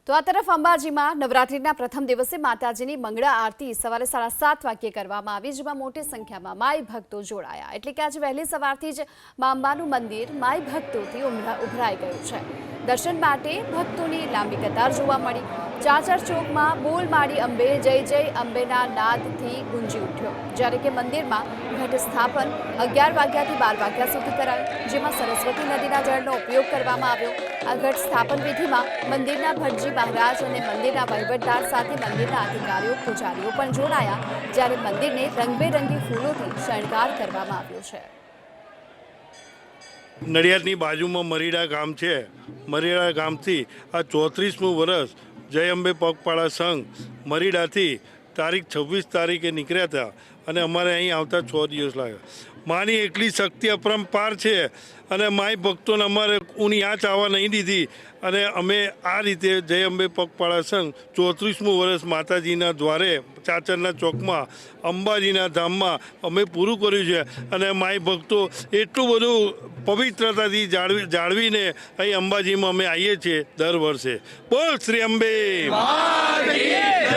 તો આ તરફ અંબાજીમાં નવરાત્રિના પ્રથમ દિવસે માતાજીની મંગળા આરતી સવારે 7:30 વાગ્યે કરવામાં આવી, જેમાં મોટી સંખ્યામાં માઈ ભક્તો જોડાયા। એટલે કે આજે વહેલી સવારથી જ મા અંબાનું મંદિર માઈ ભક્તોથી ઉભરાઈ ગયું છે। દર્શન માટે ભક્તોની લાંબી કતાર જોવા મળી। ચાચર ચોકમાં બોલ માડી અંબે જય જય અંબેના નાદથી ગુંજી ઉઠ્યો, જ્યારે કે મંદિરમાં ઘટ સ્થાપન 11 વાગ્યાથી 12 વાગ્યા સુધી કરાયું, જેમાં સરસ્વતી નદીના જળનો ઉપયોગ કરવામાં આવ્યો। આ ઘટ સ્થાપન વિધિમાં મંદિરના ભટજી મહારાજ અને મંદિરના વહીવટદાર સાથે મંદિરના અધિકારીઓ પૂજારીઓ પણ જોડાયા, જ્યારે મંદિરને રંગબેરંગી ફૂલોથી શણગાર કરવામાં આવ્યો છે। નડિયાદની બાજુમાં મરીડા ગામ છે। મરીડા ગામથી આ 34મું વર્ષ જય અંબે પગપાળા સંઘ મરીડાથી તારીખ 26 તારીખે નીકળ્યા હતા અને અમારે અહીં આવતા 6 દિવસ લાગ્યા। માની એટલી શક્તિ અપરંપાર છે અને માઈ ભક્તોને અમારે ઊની આંચ આવવા નહીં દીધી અને અમે આ રીતે જય અંબે પગપાળા સંઘ 34મું વર્ષ માતાજીના દ્વારે ચાચરના ચોકમાં અંબાજીના ધામમાં અમે પૂરું કર્યું છે અને માઈ ભક્તો એટલું બધું પવિત્રતાથી જાળવીને અહીં અંબાજીમાં અમે આવીએ છીએ દર વર્ષે। બોલ શ્રી અંબે।